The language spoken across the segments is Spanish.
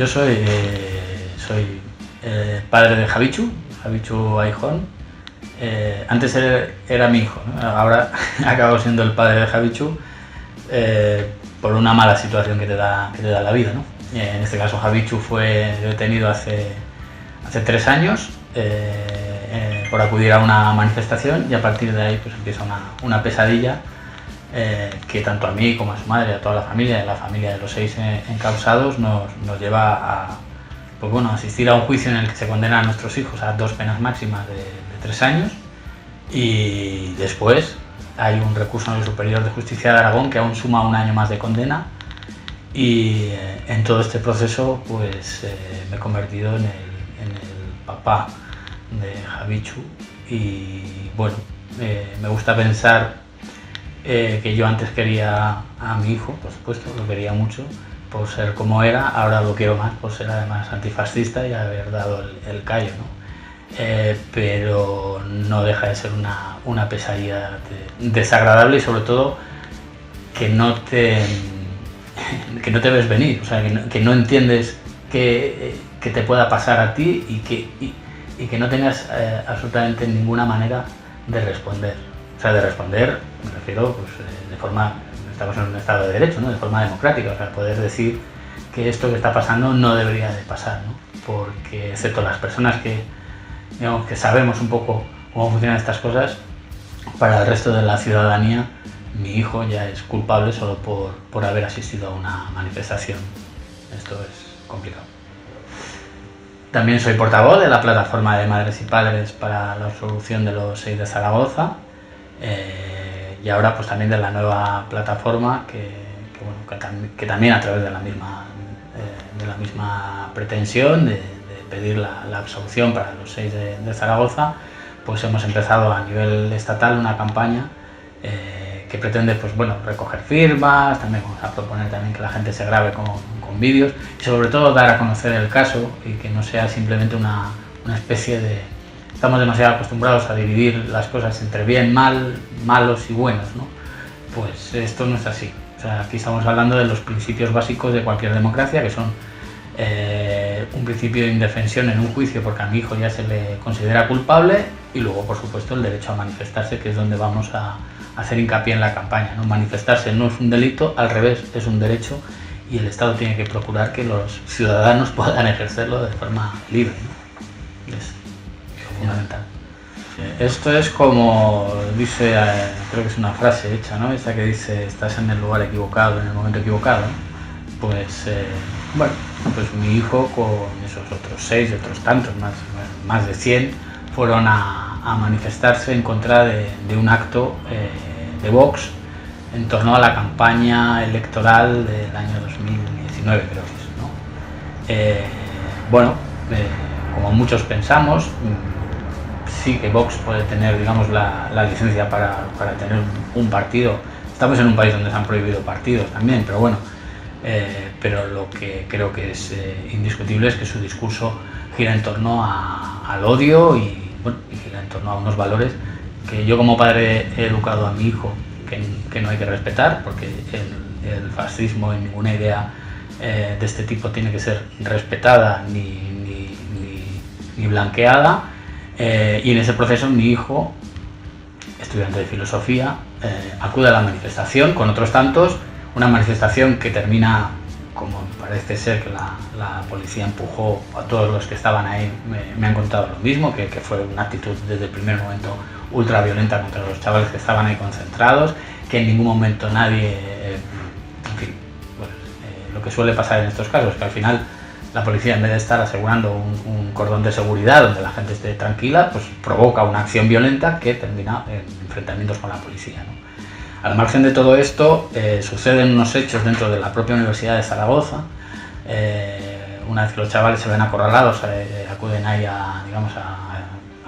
yo soy padre de Javichu Aijón. Antes era mi hijo, ¿no? Ahora acabo siendo el padre de Javichu por una mala situación que te da la vida, ¿no? En este caso Javichu fue detenido hace 3 años por acudir a una manifestación, y a partir de ahí pues empieza una pesadilla que tanto a mí como a su madre, a toda la familia de los 6 encausados nos lleva a asistir a un juicio en el que se condenan a nuestros hijos a 2 penas máximas de 3 años, y después hay un recurso en el Superior de Justicia de Aragón que aún suma 1 año más de condena, y en todo este proceso pues me he convertido en el papá de Javichu, y bueno, me gusta pensar que yo antes quería a mi hijo, por supuesto, lo quería mucho por ser como era, ahora lo quiero más por ser además antifascista y haber dado el callo, ¿no? Pero no deja de ser una pesadilla desagradable, y sobre todo que no te ves venir, o sea, que no entiendes que te pueda pasar a ti, y que no tengas absolutamente ninguna manera de responder. O sea, de responder, me refiero, pues, de forma, estamos en un estado de derecho, ¿no? De forma democrática, o sea, poder decir que esto que está pasando no debería de pasar, ¿no? Porque, excepto las personas que sabemos un poco cómo funcionan estas cosas, para el resto de la ciudadanía, mi hijo ya es culpable solo por haber asistido a una manifestación. Esto es complicado. También soy portavoz de la plataforma de madres y padres para la absolución de los 6 de Zaragoza, y ahora pues también de la nueva plataforma que también a través de la misma pretensión de pedir la absolución para los 6 de Zaragoza, pues hemos empezado a nivel estatal una campaña que pretende recoger firmas. También vamos a proponer también que la gente se grabe con vídeos, y sobre todo dar a conocer el caso, y que no sea simplemente una especie de... Estamos demasiado acostumbrados a dividir las cosas entre bien, mal, malos y buenos, ¿no? Pues esto no es así. O sea, aquí estamos hablando de los principios básicos de cualquier democracia, que son un principio de indefensión en un juicio porque a mi hijo ya se le considera culpable, y luego, por supuesto, el derecho a manifestarse, que es donde vamos a hacer hincapié en la campaña, ¿no? Manifestarse no es un delito, al revés, es un derecho, y el Estado tiene que procurar que los ciudadanos puedan ejercerlo de forma libre, ¿no? Es fundamental. Esto es como dice, creo que es una frase hecha, ¿no? Esta que dice: estás en el lugar equivocado, en el momento equivocado. Pues pues mi hijo con esos otros 6 y otros tantos, más de 100, fueron a manifestarse en contra de un acto de Vox en torno a la campaña electoral del año 2019, creo que es, ¿no? Como muchos pensamos, sí que Vox puede tener, digamos, la licencia para tener un partido. Estamos en un país donde se han prohibido partidos también, pero bueno, pero lo que creo que es indiscutible es que su discurso gira en torno al odio, y gira en torno a unos valores que yo como padre he educado a mi hijo que no hay que respetar, porque el fascismo en ninguna idea de este tipo tiene que ser respetada ni blanqueada, y en ese proceso mi hijo, estudiante de filosofía, acude a la manifestación con otros tantos, una manifestación que termina, como parece ser que la policía empujó a todos los que estaban ahí. Me han contado lo mismo, que fue una actitud desde el primer momento ultra violenta contra los chavales que estaban ahí concentrados, que en ningún momento nadie, en fin, lo que suele pasar en estos casos, que al final la policía, en vez de estar asegurando un cordón de seguridad donde la gente esté tranquila, pues provoca una acción violenta que termina en enfrentamientos con la policía, ¿no? Al margen de todo esto, suceden unos hechos dentro de la propia Universidad de Zaragoza. Una vez que los chavales se ven acorralados, acuden ahí a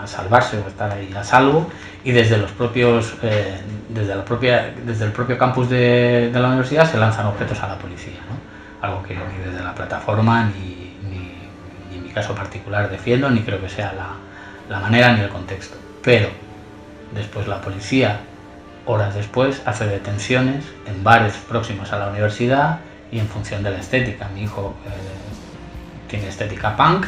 salvarse o estar ahí a salvo, y desde el propio campus de la universidad se lanzan objetos a la policía, ¿no? Algo que ni desde la plataforma ni en mi caso particular defiendo, ni creo que sea la manera ni el contexto. Pero después la policía, horas después, hace detenciones en bares próximos a la universidad, y en función de la estética. Mi hijo tiene estética punk,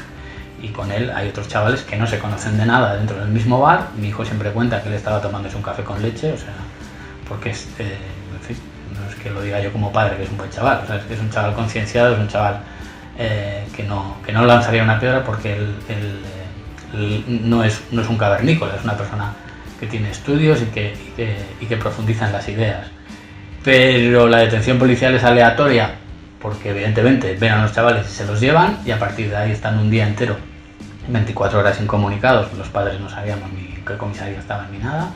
y con él hay otros chavales que no se conocen de nada dentro del mismo bar. Mi hijo siempre cuenta que él estaba tomándose un café con leche, o sea, porque es, en fin, no es que lo diga yo como padre, que es un buen chaval, o sea, es que es un chaval concienciado, es un chaval que no lanzaría una piedra porque él no es un cavernícola, es una persona que tiene estudios y que profundiza en las ideas. Pero la detención policial es aleatoria porque evidentemente ven a los chavales y se los llevan, y a partir de ahí están un día entero, 24 horas incomunicados, los padres no sabíamos ni en qué comisaría estaban ni nada,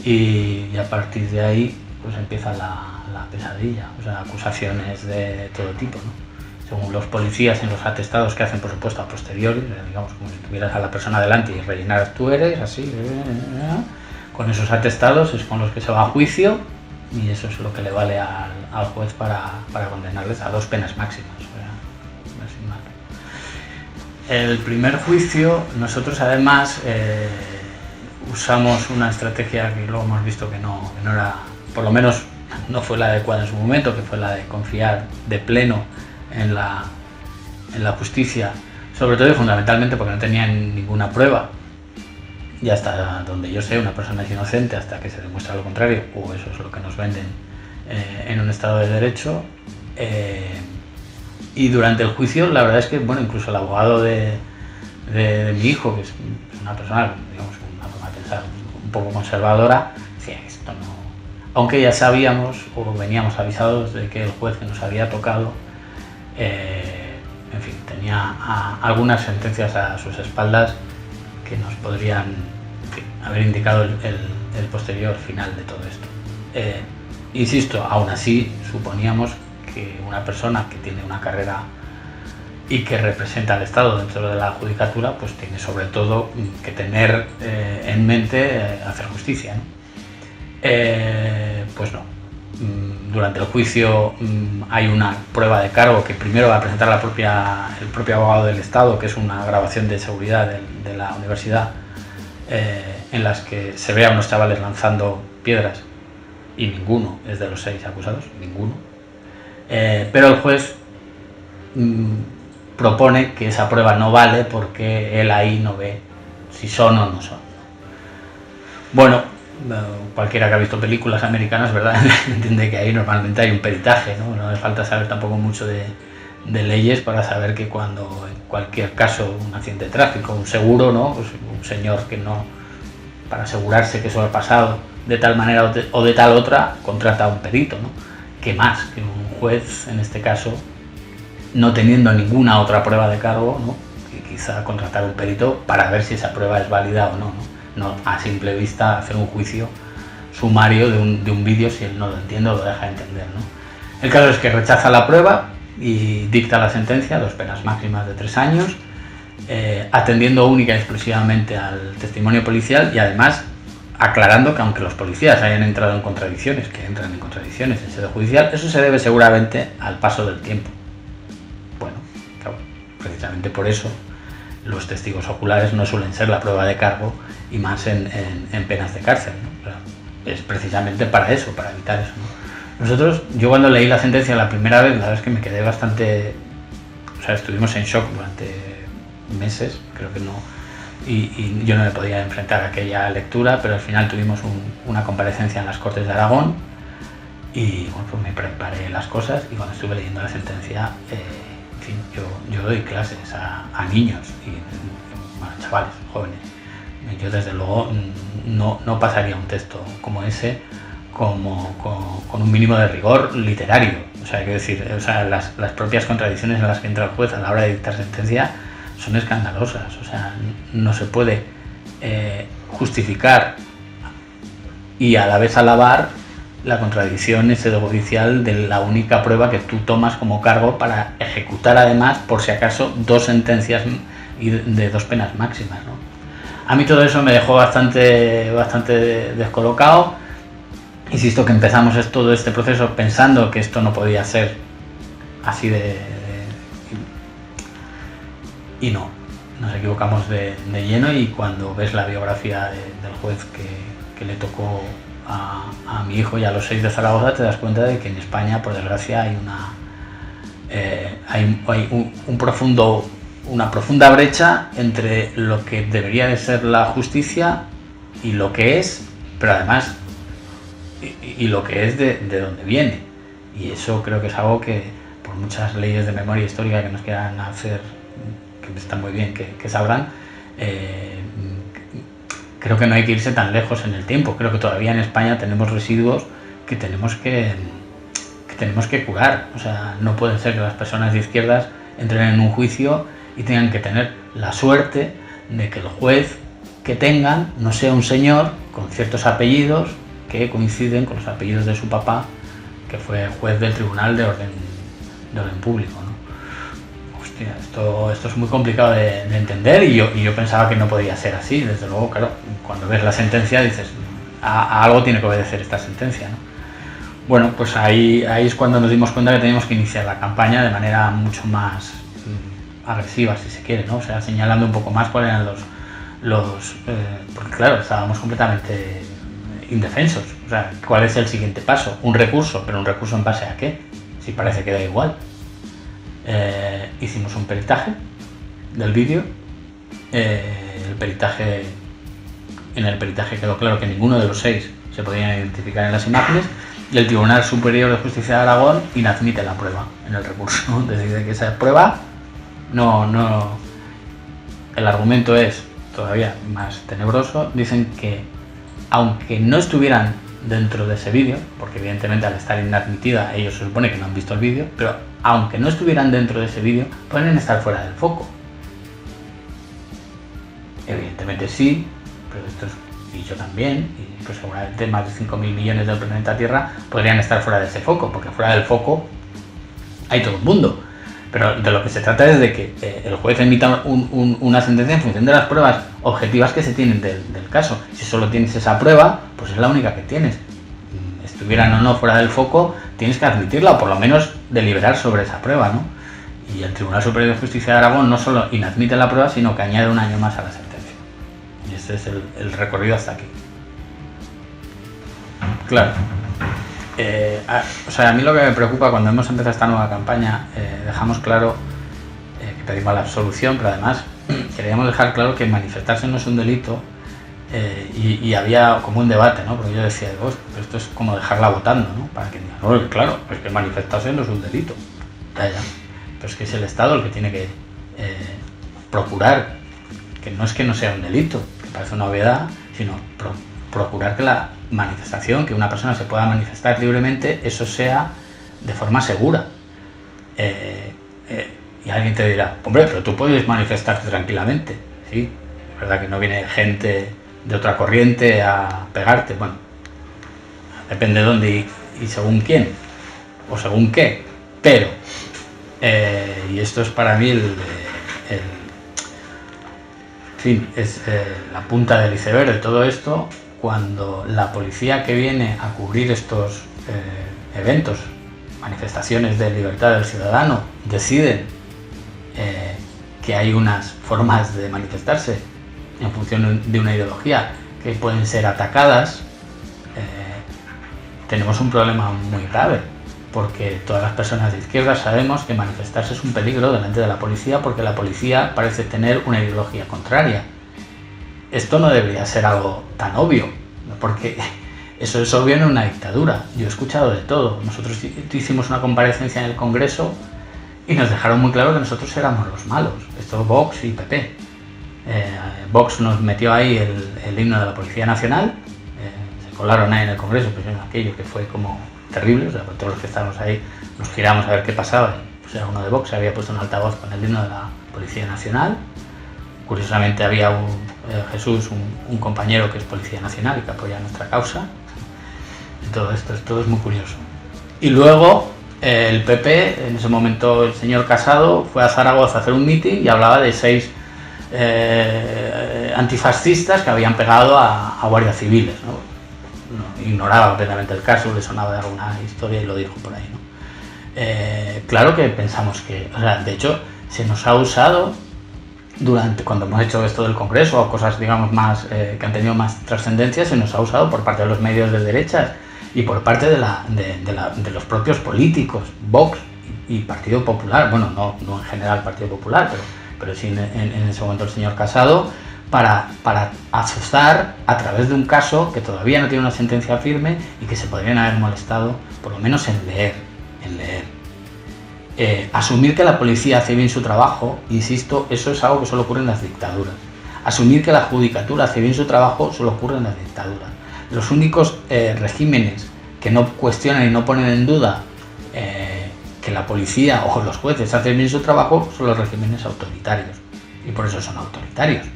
y a partir de ahí pues empieza la pesadilla, o sea, acusaciones de todo tipo, ¿no? Según los policías, en los atestados que hacen, por supuesto, a posteriori, digamos como si tuvieras a la persona delante y rellenaras tú eres, así, con esos atestados es con los que se va a juicio, y eso es lo que le vale al juez para condenarles a 2 penas máximas. El primer juicio, nosotros además usamos una estrategia que luego hemos visto que no era, por lo menos no fue la adecuada en su momento, que fue la de confiar de pleno en la justicia, sobre todo y fundamentalmente porque no tenían ninguna prueba. Y hasta donde yo sé, una persona es inocente hasta que se demuestra lo contrario, o eso es lo que nos venden en un Estado de Derecho. Y durante el juicio, la verdad es que, bueno, incluso el abogado de mi hijo, que es una persona, digamos, una forma de pensar un poco conservadora, decía, esto no... Aunque ya sabíamos, o veníamos avisados de que el juez que nos había tocado, en fin, tenía algunas sentencias a sus espaldas que nos podrían, en fin, haber indicado el posterior final de todo esto. Insisto, aún así suponíamos que una persona que tiene una carrera y que representa al Estado dentro de la judicatura, pues tiene sobre todo que tener en mente hacer justicia, ¿no? Pues no. Durante el juicio hay una prueba de cargo que primero va a presentar el propio abogado del Estado, que es una grabación de seguridad de la universidad, en las que se ve a unos chavales lanzando piedras, y ninguno es de los 6 acusados, ninguno. Pero el juez propone que esa prueba no vale porque él ahí no ve si son o no son. Bueno, cualquiera que ha visto películas americanas, ¿verdad?, entiende que ahí normalmente hay un peritaje, ¿no? No hace falta saber tampoco mucho de leyes para saber que cuando en cualquier caso, un accidente de tráfico, un seguro, ¿no?, pues un señor que no, para asegurarse que eso ha pasado de tal manera o de tal otra, contrata a un perito, ¿no? ¿Qué más que un juez, en este caso, no teniendo ninguna otra prueba de cargo, ¿no?, que quizá contratar a un perito para ver si esa prueba es válida o no, ¿no? No a simple vista hacer un juicio sumario de un vídeo si él no lo entiende o lo deja de entender, ¿no? El caso es que rechaza la prueba y dicta la sentencia, 2 penas máximas de 3 años, atendiendo única y exclusivamente al testimonio policial, y además aclarando que aunque los policías hayan entrado en contradicciones, que entran en contradicciones en sede judicial, eso se debe seguramente al paso del tiempo. Bueno, claro, precisamente por eso los testigos oculares no suelen ser la prueba de cargo, y más en penas de cárcel, ¿no? O sea, es precisamente para eso, para evitar eso, ¿no? Yo cuando leí la sentencia la primera vez, la verdad es que me quedé bastante... O sea, estuvimos en shock durante meses, creo que no... Y yo no me podía enfrentar a aquella lectura, pero al final tuvimos una comparecencia en las Cortes de Aragón, y bueno, pues me preparé las cosas, y cuando estuve leyendo la sentencia, en fin, yo doy clases a niños y, bueno, chavales, jóvenes. Yo desde luego no pasaría un texto como ese con un mínimo de rigor literario. O sea, quiero decir, o sea, las propias contradicciones en las que entra el juez a la hora de dictar sentencia son escandalosas. O sea, no se puede justificar y a la vez alabar la contradicción judicial de la única prueba que tú tomas como cargo para ejecutar, además, por si acaso, 2 sentencias de 2 penas máximas, ¿no? A mí todo eso me dejó bastante descolocado. Insisto que empezamos todo este proceso pensando que esto no podía ser así y no, nos equivocamos de lleno, y cuando ves la biografía del juez que le tocó a mi hijo y a los 6 de Zaragoza, te das cuenta de que en España, por desgracia, hay hay una profunda brecha entre lo que debería de ser la justicia y lo que es, pero además y lo que es de dónde viene. Y eso creo que es algo que, por muchas leyes de memoria histórica que nos quieran hacer, que está muy bien que salgan, creo que no hay que irse tan lejos en el tiempo. Creo que todavía en España tenemos residuos que tenemos que curar. O sea, no puede ser que las personas de izquierdas entren en un juicio y tengan que tener la suerte de que el juez que tengan no sea un señor con ciertos apellidos que coinciden con los apellidos de su papá, que fue juez del Tribunal de Orden Público, ¿no? Hostia, esto es muy complicado de entender, y yo pensaba que no podía ser así. Desde luego, claro, cuando ves la sentencia dices, a algo tiene que obedecer esta sentencia, ¿no? Bueno, pues ahí es cuando nos dimos cuenta que teníamos que iniciar la campaña de manera mucho más agresiva, si se quiere, ¿no? O sea, señalando un poco más cuáles eran porque claro, estábamos completamente indefensos. O sea, ¿cuál es el siguiente paso? Un recurso, pero ¿un recurso en base a qué? Si parece que da igual. Hicimos un peritaje del vídeo. En el peritaje quedó claro que ninguno de los 6 se podían identificar en las imágenes, y el Tribunal Superior de Justicia de Aragón inadmite la prueba en el recurso. Decide que esa prueba no. El argumento es todavía más tenebroso. Dicen que aunque no estuvieran dentro de ese vídeo, porque evidentemente al estar inadmitida ellos se supone que no han visto el vídeo, pero aunque no estuvieran dentro de ese vídeo, pueden estar fuera del foco. Evidentemente sí, pero y yo también, y pues seguramente más de 5.000 millones del planeta Tierra podrían estar fuera de ese foco, porque fuera del foco hay todo el mundo. Pero de lo que se trata es de que el juez emita una sentencia en función de las pruebas objetivas que se tienen del caso. Si solo tienes esa prueba, pues es la única que tienes. Estuvieran o no fuera del foco, tienes que admitirla, o por lo menos deliberar sobre esa prueba, ¿no? Y el Tribunal Superior de Justicia de Aragón no solo inadmite la prueba, sino que añade un año más a la sentencia. Y este es el recorrido hasta aquí. Claro. O sea, a mí lo que me preocupa cuando hemos empezado esta nueva campaña, dejamos claro que pedimos la absolución, pero además queríamos dejar claro que manifestarse no es un delito, y había como un debate, ¿no? Porque yo decía, pero esto es como dejarla votando, ¿no? Para que digan, no, claro, es que manifestarse no es un delito. Ya. Pero es que es el Estado el que tiene que procurar, que no es que no sea un delito, que parece una obviedad, sino procurar que la manifestación, que una persona se pueda manifestar libremente, eso sea de forma segura. Y alguien te dirá, hombre, pero tú puedes manifestarte tranquilamente. Sí, es verdad que no viene gente de otra corriente a pegarte. Bueno, depende de dónde y según quién, o según qué. Pero, y esto es para mí es la punta del iceberg de todo esto. Cuando la policía que viene a cubrir estos eventos, manifestaciones de libertad del ciudadano, deciden que hay unas formas de manifestarse en función de una ideología que pueden ser atacadas, tenemos un problema muy grave, porque todas las personas de izquierda sabemos que manifestarse es un peligro delante de la policía, porque la policía parece tener una ideología contraria. Esto no debería ser algo tan obvio, porque eso es obvio en una dictadura. Yo he escuchado de todo. Nosotros hicimos una comparecencia en el Congreso y nos dejaron muy claro que nosotros éramos los malos. Esto Vox y PP. Vox nos metió ahí el himno de la Policía Nacional. Se colaron ahí en el Congreso, pues aquello que fue como terrible. O sea, pues todos los que estábamos ahí nos giramos a ver qué pasaba. Pues era uno de Vox, se había puesto un altavoz con el himno de la Policía Nacional. Curiosamente había Jesús, un compañero que es Policía Nacional y que apoya nuestra causa. Y todo es muy curioso. Y luego el PP, en ese momento el señor Casado, fue a Zaragoza a hacer un mitin y hablaba de 6 antifascistas que habían pegado a guardias civiles, ¿no? Ignoraba completamente el caso, le sonaba de alguna historia y lo dijo por ahí, ¿no? Claro que pensamos que, o sea, de hecho, se nos ha usado cuando hemos hecho esto del Congreso o cosas, digamos, más que han tenido más trascendencia, se nos ha usado por parte de los medios de derechas y por parte de los propios políticos, Vox y Partido Popular, bueno, no en general Partido Popular, pero sí en ese momento el señor Casado, para azuzar a través de un caso que todavía no tiene una sentencia firme y que se podrían haber molestado por lo menos en leer. Asumir que la policía hace bien su trabajo, insisto, eso es algo que solo ocurre en las dictaduras. Asumir que la judicatura hace bien su trabajo solo ocurre en las dictaduras. Los únicos regímenes que no cuestionan y no ponen en duda que la policía o los jueces hacen bien su trabajo son los regímenes autoritarios, y por eso son autoritarios.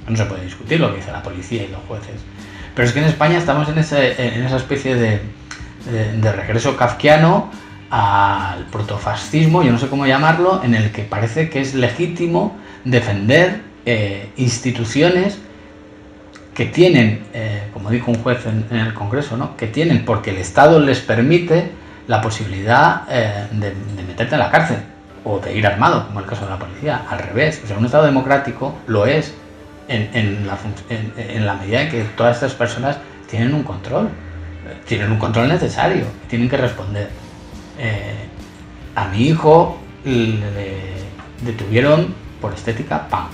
No se puede discutir lo que dice la policía y los jueces, pero es que en España estamos en esa especie de regreso kafkiano al protofascismo, yo no sé cómo llamarlo, en el que parece que es legítimo defender instituciones que tienen, como dijo un juez en el Congreso, ¿no?, que tienen, porque el Estado les permite la posibilidad de meterte en la cárcel o de ir armado, como el caso de la policía. Al revés, o sea, un Estado democrático lo es en la medida en que todas estas personas tienen un control necesario, tienen que responder. A mi hijo le detuvieron por estética punk,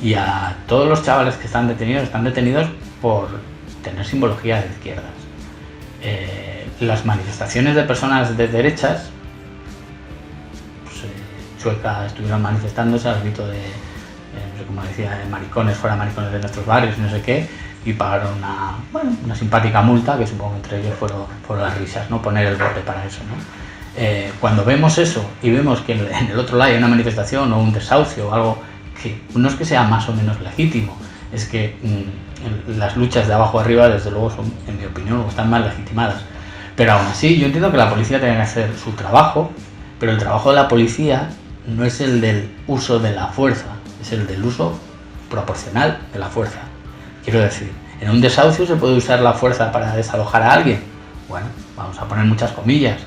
y a todos los chavales que están detenidos por tener simbología de izquierdas. Las manifestaciones de personas de derechas, pues, Chueca estuvieron manifestándose al grito de, no sé cómo decía, maricones, fuera maricones de nuestros barrios, no sé qué, y pagaron una simpática multa, que supongo que entre ellos fueron las risas, ¿no?, poner el bote para eso, ¿no? Cuando vemos eso y vemos que en el otro lado hay una manifestación o un desahucio o algo que no es que sea más o menos legítimo, es que las luchas de abajo arriba, desde luego, son, en mi opinión, están mal legitimadas. Pero aún así, yo entiendo que la policía tenga que hacer su trabajo, pero el trabajo de la policía no es el del uso de la fuerza, es el del uso proporcional de la fuerza. Quiero decir, en un desahucio se puede usar la fuerza para desalojar a alguien. Bueno, vamos a poner muchas comillas.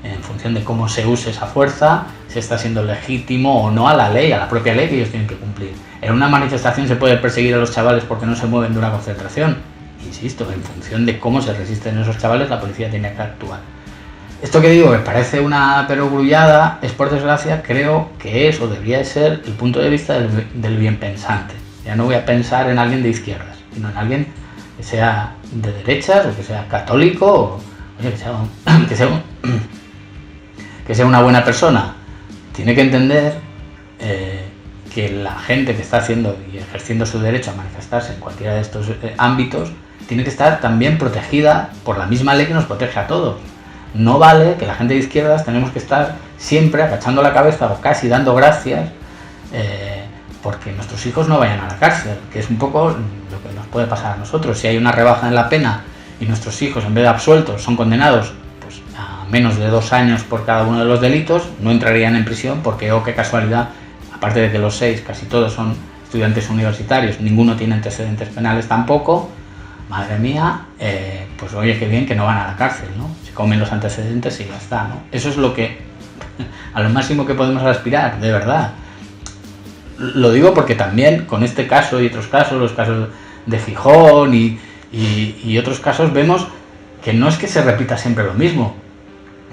En función de cómo se use esa fuerza, si está siendo legítimo o no a la ley, a la propia ley que ellos tienen que cumplir. En una manifestación se puede perseguir a los chavales porque no se mueven de una concentración. Insisto, en función de cómo se resisten esos chavales, la policía tiene que actuar. Esto que digo, que parece una perogrullada, es, por desgracia, creo que es o debería de ser el punto de vista del bien pensante. Ya no voy a pensar en alguien de izquierdas, sino en alguien que sea de derechas o que sea católico o oye, que sea una buena persona. Tiene que entender que la gente que está haciendo y ejerciendo su derecho a manifestarse en cualquiera de estos ámbitos tiene que estar también protegida por la misma ley que nos protege a todos. No vale que la gente de izquierdas tenemos que estar siempre agachando la cabeza o casi dando gracias porque nuestros hijos no vayan a la cárcel, que es un poco lo que nos puede pasar a nosotros. Si hay una rebaja en la pena y nuestros hijos, en vez de absueltos, son condenados pues a menos de 2 años por cada uno de los delitos, no entrarían en prisión porque, oh, qué casualidad, aparte de que los 6 casi todos son estudiantes universitarios, ninguno tiene antecedentes penales tampoco. Madre mía, pues oye, qué bien que no van a la cárcel, ¿no? Se comen los antecedentes y ya está, ¿no? Eso es lo que, a lo máximo que podemos aspirar, de verdad. Lo digo porque también con este caso y otros casos, los casos de Gijón y otros casos, vemos que no es que se repita siempre lo mismo,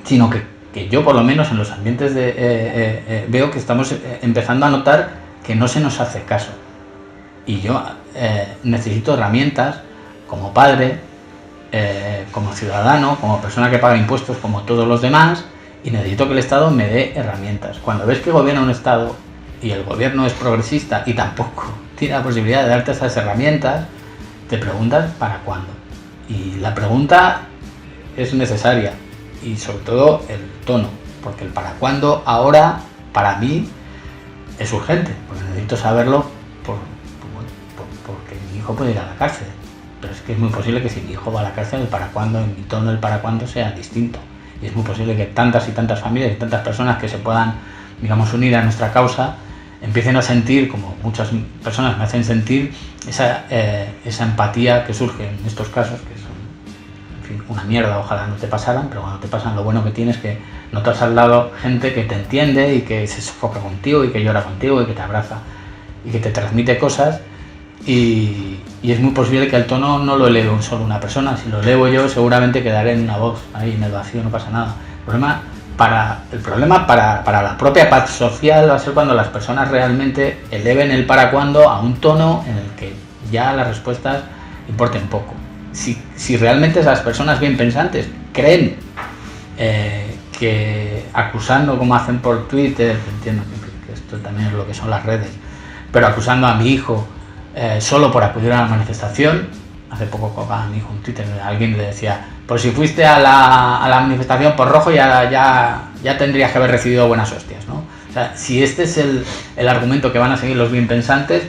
sino que yo, por lo menos en los ambientes veo que estamos empezando a notar que no se nos hace caso. Y yo necesito herramientas como padre, como ciudadano, como persona que paga impuestos como todos los demás, y necesito que el Estado me dé herramientas. Cuando ves que gobierna un Estado y el gobierno es progresista y tampoco tiene la posibilidad de darte esas herramientas, te preguntas ¿para cuándo? Y la pregunta es necesaria, y sobre todo el tono, porque el para cuándo ahora para mí es urgente, porque necesito saberlo porque mi hijo puede ir a la cárcel. Pero es que es muy posible que si mi hijo va a la cárcel, el para cuándo, en mi tono, el para cuándo sea distinto. Y es muy posible que tantas y tantas familias y tantas personas que se puedan, digamos, unir a nuestra causa, empiecen a sentir, como muchas personas me hacen sentir, esa empatía que surge en estos casos, que son, en fin, una mierda, ojalá no te pasaran, pero cuando te pasan, lo bueno que tienes es que notas al lado gente que te entiende y que se sofoca contigo y que llora contigo y que te abraza y que te transmite cosas. Y es muy posible que el tono no lo eleve solo una persona. Si lo elevo yo, seguramente quedaré en una voz ahí en el vacío, no pasa nada. El problema el problema para la propia paz social va a ser cuando las personas realmente eleven el para cuándo a un tono en el que ya las respuestas importen poco. Si realmente esas personas bien pensantes creen que acusando, como hacen por Twitter, entiendo que esto también es lo que son las redes, pero acusando a mi hijo solo por acudir a la manifestación. Hace poco colgaba a mi hijo un Twitter, alguien le decía, pues si fuiste a la manifestación por rojo ya tendrías que haber recibido buenas hostias, ¿no? O sea, si este es el argumento que van a seguir los bien pensantes,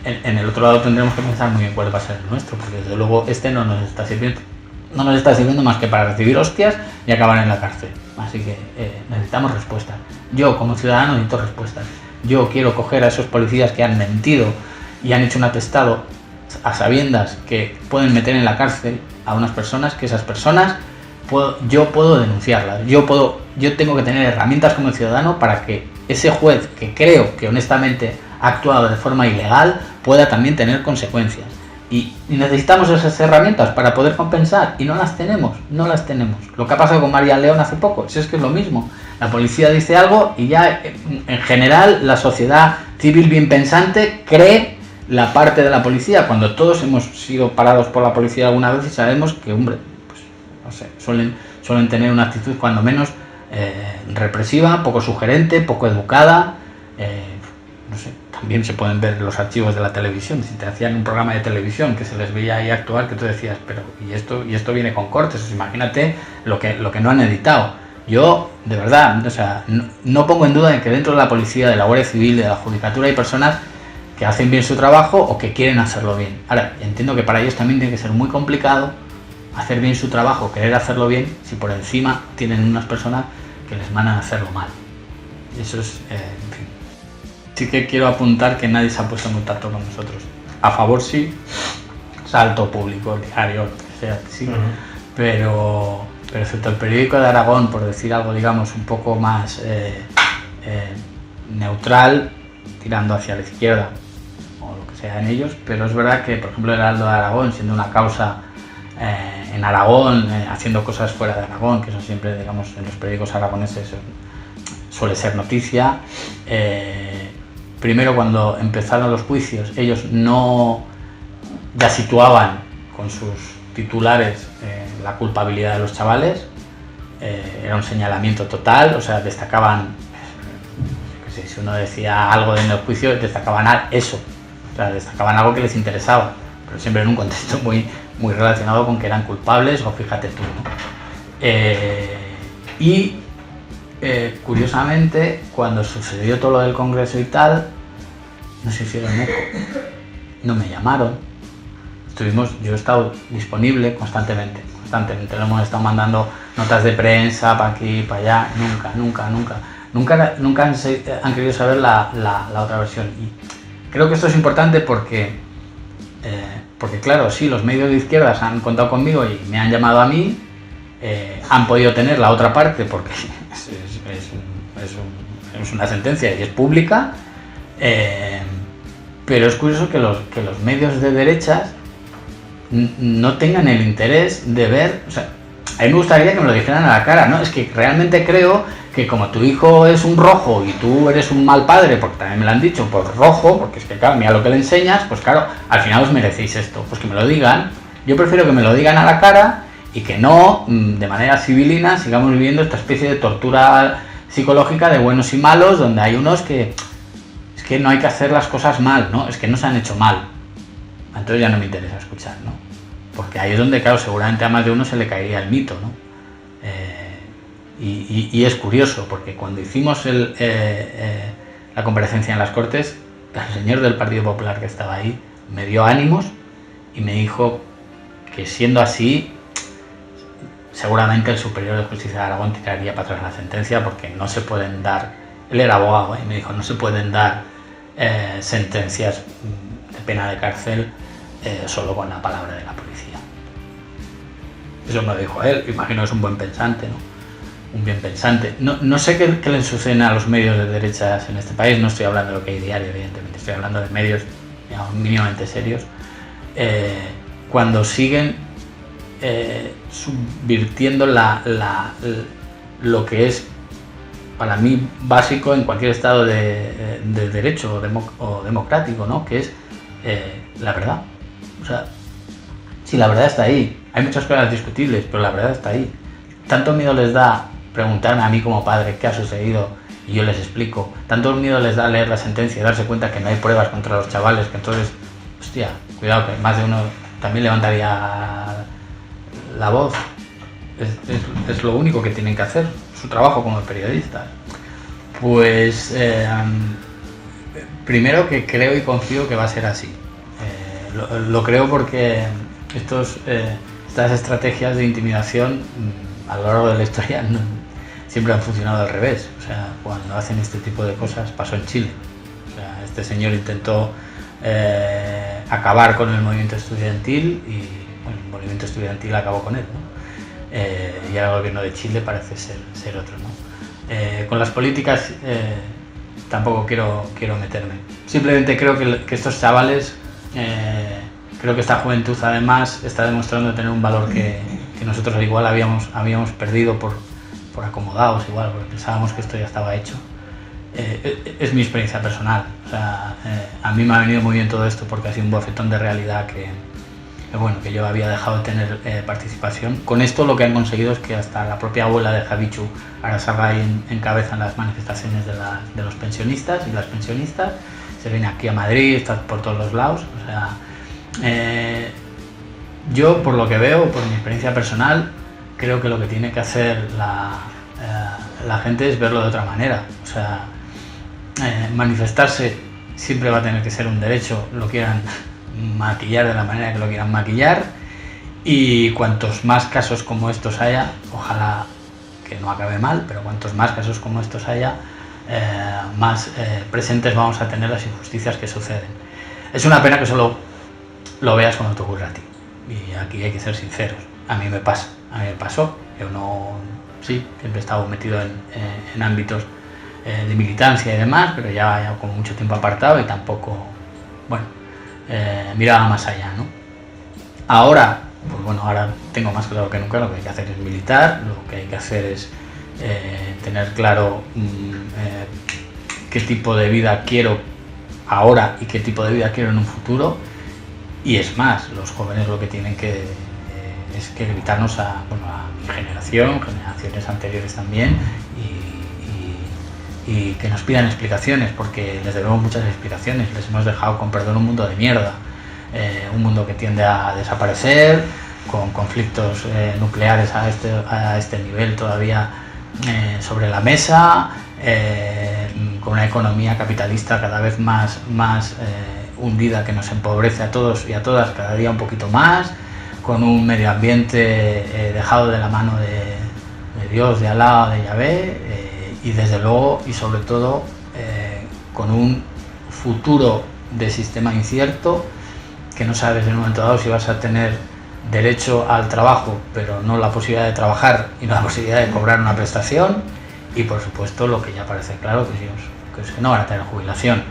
en el otro lado tendremos que pensar muy bien cuál va a ser el nuestro, porque desde luego este no nos está sirviendo más que para recibir hostias y acabar en la cárcel. Así que necesitamos respuestas. Yo como ciudadano necesito respuestas. Yo quiero coger a esos policías que han mentido y han hecho un atestado a sabiendas que pueden meter en la cárcel a unas personas, que esas personas yo puedo denunciarlas. Yo tengo que tener herramientas como ciudadano para que ese juez, que creo que honestamente ha actuado de forma ilegal, pueda también tener consecuencias. Y necesitamos esas herramientas para poder compensar, y no las tenemos. Lo que ha pasado con María León hace poco, si es que es lo mismo. La policía dice algo y ya en general la sociedad civil bien pensante cree la parte de la policía, cuando todos hemos sido parados por la policía alguna vez y sabemos que, hombre, pues no sé, suelen tener una actitud cuando menos represiva, poco sugerente, poco educada. No sé, también se pueden ver los archivos de la televisión. Si te hacían un programa de televisión que se les veía ahí actuar, que tú decías, pero y esto viene con cortes, pues imagínate lo que no han editado. Yo, de verdad, o sea, no pongo en duda de que dentro de la policía, de la Guardia Civil, de la Judicatura hay personas que hacen bien su trabajo o que quieren hacerlo bien. Ahora, entiendo que para ellos también tiene que ser muy complicado hacer bien su trabajo, querer hacerlo bien, si por encima tienen unas personas que les mandan a hacerlo mal. Y eso es, en fin. Sí que quiero apuntar que nadie se ha puesto en contacto con nosotros. A favor sí, salto público, diario, que sea, sí, pero excepto el periódico de Aragón, por decir algo, digamos, un poco más neutral, tirando hacia la izquierda, o lo que sea en ellos, pero es verdad que, por ejemplo, el Heraldo de Aragón, siendo una causa en Aragón, haciendo cosas fuera de Aragón, que eso siempre, digamos, en los periódicos aragoneses suele ser noticia. Primero, cuando empezaron los juicios, ellos ya situaban con sus titulares la culpabilidad de los chavales, era un señalamiento total, o sea, destacaban, si uno decía algo en el juicio, destacaban eso, o sea, destacaban algo que les interesaba, pero siempre en un contexto muy, muy relacionado con que eran culpables, o fíjate tú, ¿no? Curiosamente, cuando sucedió todo lo del Congreso y tal, no se hicieron eco, no me llamaron. Yo he estado disponible constantemente, le hemos estado mandando notas de prensa para aquí, para allá, nunca han querido saber la otra versión. Y creo que esto es importante porque claro, sí, los medios de izquierdas han contado conmigo y me han llamado a mí, han podido tener la otra parte porque es una sentencia y es pública, pero es curioso que los medios de derechas no tengan el interés de ver, o sea, a mí me gustaría que me lo dijeran a la cara, ¿no? Es que realmente creo que como tu hijo es un rojo y tú eres un mal padre, porque también me lo han dicho, por rojo, porque es que claro, mira lo que le enseñas, pues claro, al final os merecéis esto, pues que me lo digan. Yo prefiero que me lo digan a la cara y que no, de manera civilina, sigamos viviendo esta especie de tortura psicológica de buenos y malos, donde hay unos que es que no hay que hacer las cosas mal, ¿no? Es que no se han hecho mal. Entonces ya no me interesa escuchar, ¿no? Porque ahí es donde, claro, seguramente a más de uno se le caería el mito, ¿no? Y es curioso, porque cuando hicimos la comparecencia en las Cortes, el señor del Partido Popular que estaba ahí me dio ánimos y me dijo que siendo así, seguramente el Superior de Justicia de Aragón tiraría para atrás la sentencia, porque no se pueden dar, él era abogado, y me dijo, no se pueden dar sentencias de pena de cárcel solo con la palabra de la policía. Eso me lo dijo él, imagino que es un buen pensante, ¿no? Un bien pensante. No sé qué le sucede a los medios de derechas en este país, no estoy hablando de lo que hay diario, evidentemente, estoy hablando de medios, digamos, mínimamente serios, cuando siguen subvirtiendo la lo que es para mí básico en cualquier estado de derecho o democrático, ¿no? Que es la verdad. O sea, si la verdad está ahí, hay muchas cosas discutibles, pero la verdad está ahí. Tanto miedo les da preguntarme a mí como padre qué ha sucedido y yo les explico. Tanto miedo les da leer la sentencia y darse cuenta que no hay pruebas contra los chavales, que entonces, hostia, cuidado que más de uno también levantaría la voz. Es lo único que tienen que hacer, su trabajo como periodistas. Pues primero que creo y confío que va a ser así. Lo creo porque estas estrategias de intimidación a lo largo de la historia siempre han funcionado al revés. O sea, cuando hacen este tipo de cosas, pasó en Chile. O sea, este señor intentó acabar con el movimiento estudiantil y bueno, el movimiento estudiantil acabó con él, ¿no? Y ahora el gobierno de Chile parece ser otro, ¿no? Con las políticas tampoco quiero meterme. Simplemente creo que estos chavales, creo que esta juventud además está demostrando tener un valor que nosotros al igual habíamos perdido por acomodados, igual, porque pensábamos que esto ya estaba hecho. Es mi experiencia personal. O sea, a mí me ha venido muy bien todo esto porque ha sido un bofetón de realidad que yo había dejado de tener participación. Con esto lo que han conseguido es que hasta la propia abuela de Javichu ahora salga ahí en cabeza en las manifestaciones de los pensionistas y las pensionistas. Se viene aquí a Madrid, está por todos los lados. O sea, yo por lo que veo, por mi experiencia personal, creo que lo que tiene que hacer la gente es verlo de otra manera. O sea, manifestarse siempre va a tener que ser un derecho, lo quieran maquillar de la manera que lo quieran maquillar, y cuantos más casos como estos haya, ojalá que no acabe mal, pero cuantos más casos como estos haya, más presentes vamos a tener las injusticias que suceden. Es una pena que solo lo veas cuando te ocurre a ti, y aquí hay que ser sinceros. A mí me pasó, yo sí, siempre he estado metido en ámbitos de militancia y demás, pero ya con mucho tiempo apartado y tampoco, miraba más allá, ¿no? Ahora tengo más claro que nunca, lo que hay que hacer es militar, lo que hay que hacer es tener claro qué tipo de vida quiero ahora y qué tipo de vida quiero en un futuro, y es más, los jóvenes lo que tienen que es que gritarnos a mi generación, generaciones anteriores también, y que nos pidan explicaciones, porque les debemos muchas explicaciones. Les hemos dejado, con perdón, un mundo de mierda, un mundo que tiende a desaparecer, con conflictos nucleares a este nivel todavía sobre la mesa, con una economía capitalista cada vez más hundida, que nos empobrece a todos y a todas cada día un poquito más, con un medio ambiente dejado de la mano de Dios, de Alá, de Yahvé, y desde luego y sobre todo con un futuro de sistema incierto, que no sabes en un momento dado si vas a tener derecho al trabajo pero no la posibilidad de trabajar y no la posibilidad de cobrar una prestación, y por supuesto lo que ya parece claro, que es que no van a tener jubilación.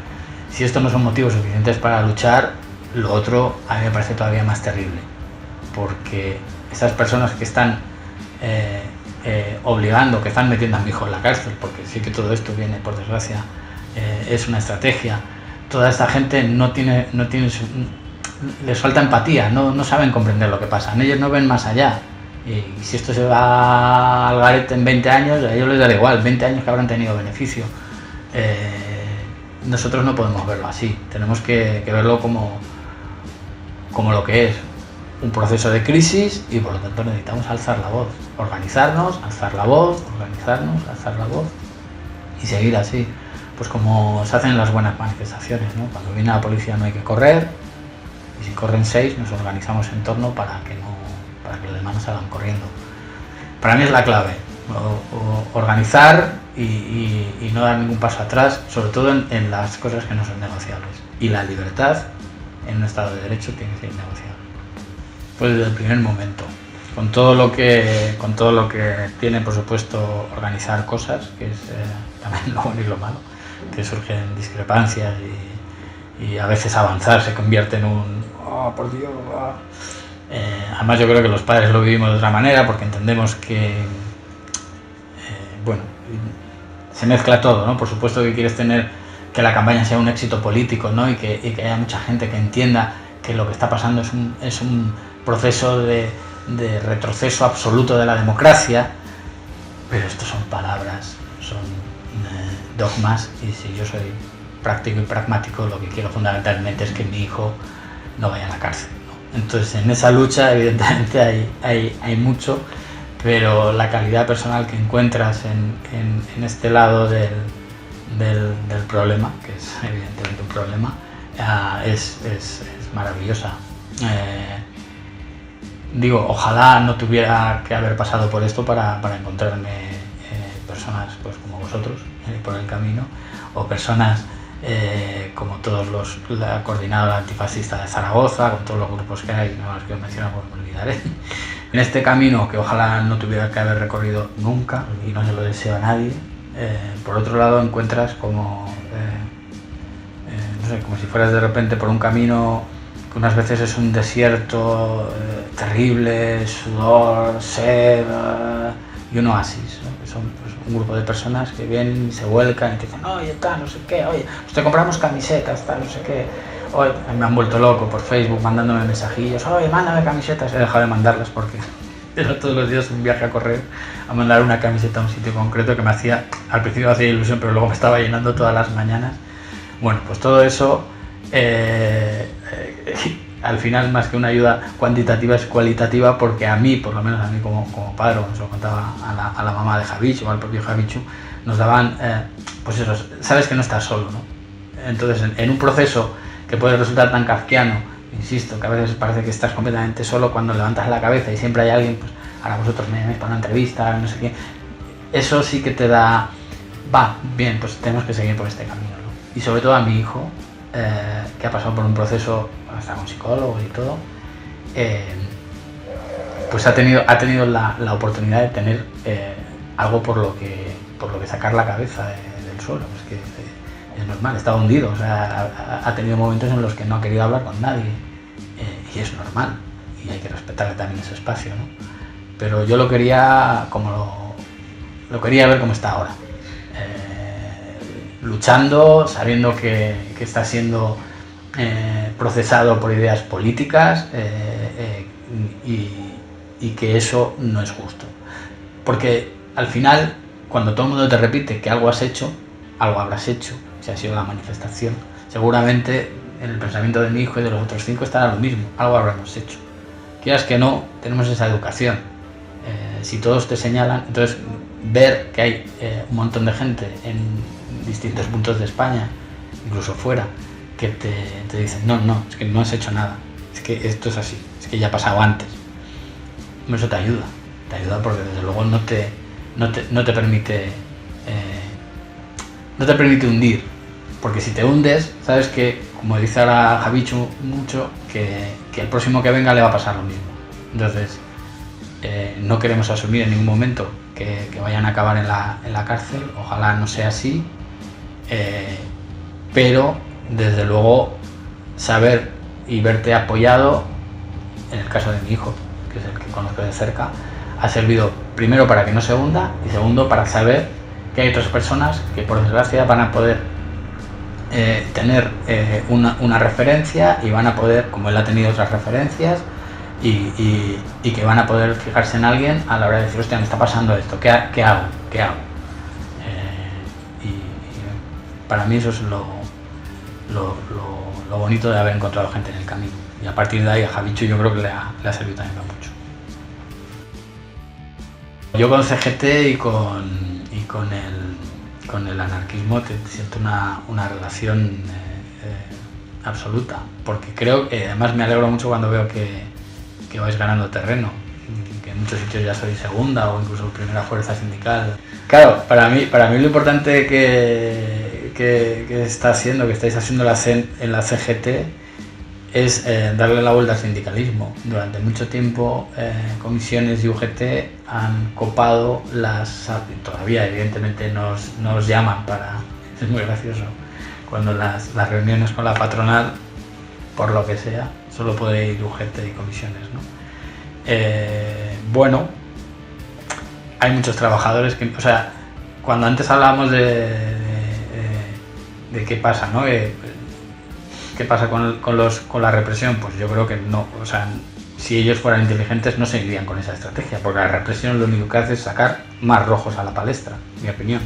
Si estos no son motivos suficientes para luchar, lo otro a mí me parece todavía más terrible, porque esas personas que están obligando, que están metiendo a mi hijo en la cárcel, porque sí que todo esto viene, por desgracia, es una estrategia. Toda esta gente no tiene les falta empatía, no saben comprender lo que pasa, ellos no ven más allá, y si esto se va al garete en 20 años, a ellos les da igual, 20 años que habrán tenido beneficio. Nosotros no podemos verlo así, tenemos que verlo como lo que es, un proceso de crisis, y por lo tanto necesitamos alzar la voz, organizarnos, alzar la voz, y seguir así, pues como se hacen las buenas manifestaciones, ¿no? Cuando viene la policía no hay que correr, y si corren 6 nos organizamos en torno para que los demás no salgan corriendo. Para mí es la clave, organizar y no dar ningún paso atrás, sobre todo en las cosas que no son negociables, y la libertad en un estado de derecho tiene que ser innegociable. Pues desde el primer momento, con todo lo que tiene, por supuesto, organizar cosas, que es también lo bueno y lo malo, que surgen discrepancias, y a veces avanzar se convierte en un por Dios. Además yo creo que los padres lo vivimos de otra manera, porque entendemos que bueno, se mezcla todo, ¿no? Por supuesto que quieres que la campaña sea un éxito político, ¿no? Y que haya mucha gente que entienda que lo que está pasando es un proceso de retroceso absoluto de la democracia, pero esto son palabras, son dogmas, y si yo soy práctico y pragmático, lo que quiero fundamentalmente es que mi hijo no vaya a la cárcel, ¿no? Entonces, en esa lucha evidentemente hay mucho, pero la calidad personal que encuentras en este lado del problema, que es evidentemente un problema, es maravillosa. Digo, ojalá no tuviera que haber pasado por esto para encontrarme personas pues como vosotros por el camino, o personas como todos la coordinadora antifascista de Zaragoza, con todos los grupos que hay, no los que os menciono porque me olvidaré, en este camino que ojalá no tuviera que haber recorrido nunca, y no se lo deseo a nadie. Por otro lado, encuentras como no sé, como si fueras de repente por un camino que unas veces es un desierto terrible, sudor, sed, y un oasis, ¿no? Que son pues, un grupo de personas que vienen y se vuelcan y te dicen, oye, tal, no sé qué, oye, pues te compramos camisetas, tal, no sé qué. Oye, me han vuelto loco por Facebook mandándome mensajillos, oye, mándame camisetas. He dejado de mandarlas porque era todos los días un viaje a correr a mandar una camiseta a un sitio concreto que al principio me hacía ilusión, pero luego me estaba llenando todas las mañanas. Bueno, pues todo eso al final, más que una ayuda cuantitativa, es cualitativa, porque a mí, por lo menos a mí como padre, cuando se lo contaba a la mamá de Javichu o al propio Javichu, nos daban, pues eso, sabes que no estás solo, ¿no? Entonces, en un proceso que puede resultar tan kafkiano, insisto, que a veces parece que estás completamente solo, cuando levantas la cabeza y siempre hay alguien, pues ahora vosotros me llamáis para una entrevista, no sé qué, eso sí que te da, bien, pues tenemos que seguir por este camino, ¿no? Y sobre todo a mi hijo, que ha pasado por un proceso, hasta con psicólogos y todo, pues ha tenido la oportunidad de tener algo por lo que sacar la cabeza del suelo. Es que es normal, está hundido, o sea, ha tenido momentos en los que no ha querido hablar con nadie, y es normal, y hay que respetarle también ese espacio, ¿no? Pero yo lo quería ver como está ahora, luchando, sabiendo que está siendo procesado por ideas políticas, y que eso no es justo, porque al final, cuando todo el mundo te repite que algo has hecho, algo habrás hecho. Si ha sido la manifestación, seguramente en el pensamiento de mi hijo y de los otros 5 estará lo mismo, algo habremos hecho. Quieras que no, tenemos esa educación. Si todos te señalan, entonces ver que hay un montón de gente en distintos puntos de España, incluso fuera, que te dicen, no, es que no has hecho nada, es que esto es así, es que ya ha pasado antes. Eso te ayuda porque desde luego no te permite hundir, porque si te hundes, sabes que, como dice ahora Javichu mucho, que el próximo que venga le va a pasar lo mismo. Entonces, no queremos asumir en ningún momento que vayan a acabar en la cárcel, ojalá no sea así, pero desde luego saber y verte apoyado, en el caso de mi hijo, que es el que conozco de cerca, ha servido primero para que no se hunda, y segundo para saber que hay otras personas que por desgracia van a poder tener una referencia, y van a poder, como él ha tenido otras referencias, y que van a poder fijarse en alguien a la hora de decir, hostia, me está pasando esto, ¿qué hago? Y para mí eso es lo bonito de haber encontrado gente en el camino, y a partir de ahí a Javichu yo creo que le ha servido también mucho. Yo con CGT y con el anarquismo siento una relación absoluta, porque creo que, además me alegro mucho cuando veo que vais ganando terreno, que en muchos sitios ya sois segunda o incluso primera fuerza sindical. Claro, para mí lo importante que estáis haciendo en la CGT es darle la vuelta al sindicalismo. Durante mucho tiempo comisiones y UGT han copado todavía evidentemente nos llaman para, es muy gracioso, cuando las reuniones con la patronal, por lo que sea, solo puede ir UGT y comisiones, ¿no? Bueno, hay muchos trabajadores que, o sea, cuando antes hablábamos de qué pasa, ¿no? ¿Qué pasa con la represión? Pues yo creo que no, o sea, si ellos fueran inteligentes no seguirían con esa estrategia, porque la represión lo único que hace es sacar más rojos a la palestra, en mi opinión.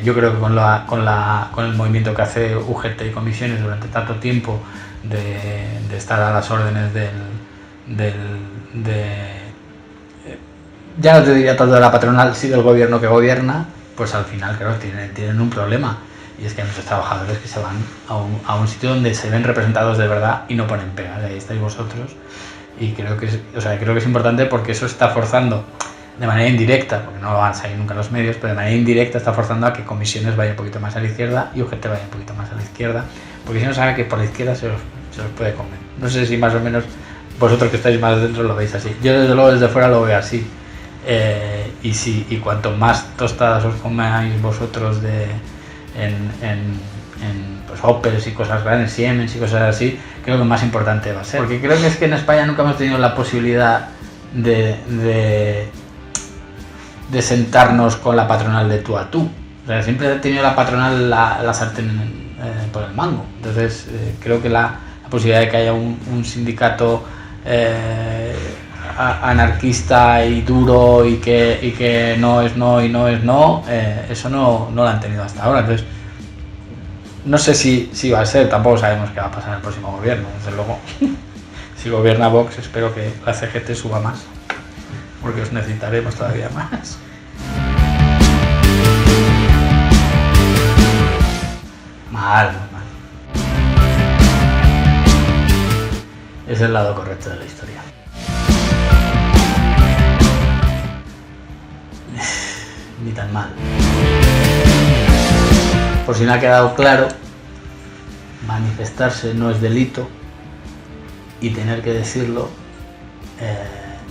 Yo creo que con el movimiento que hace UGT y comisiones durante tanto tiempo de estar a las órdenes ya no te diría tanto de la patronal, sí del gobierno que gobierna, pues al final, claro, tienen un problema. Y es que hay muchos trabajadores que se van a un sitio donde se ven representados de verdad y no ponen pegas. Ahí estáis vosotros. Y creo que es importante, porque eso está forzando de manera indirecta, porque no van a salir nunca los medios, pero de manera indirecta está forzando a que comisiones vaya un poquito más a la izquierda y UGT vaya un poquito más a la izquierda, porque si no saben que por la izquierda se los puede comer. No sé si más o menos vosotros que estáis más dentro lo veis así. Yo desde luego desde fuera lo veo así. Y cuanto más tostadas os comáis vosotros en pues Opels y cosas grandes, Siemens y cosas así, creo que más importante va a ser. Porque creo que es que en España nunca hemos tenido la posibilidad de sentarnos con la patronal de tú a tú. O sea, siempre ha tenido la patronal la sartén por el mango. Entonces creo que la posibilidad de que haya un sindicato anarquista y duro y que no es no y no es no, eso no lo han tenido hasta ahora. Entonces no sé si va a ser, tampoco sabemos qué va a pasar en el próximo gobierno, desde luego. Si gobierna Vox, espero que la CGT suba más, porque os necesitaremos todavía más. Mal. Es el lado correcto de la historia. Ni tan mal. Por si no ha quedado claro, manifestarse no es delito, y tener que decirlo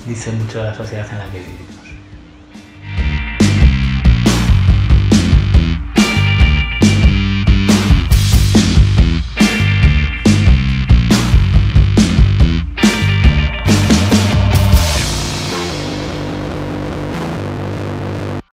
dice mucho de la sociedad en la que vivimos.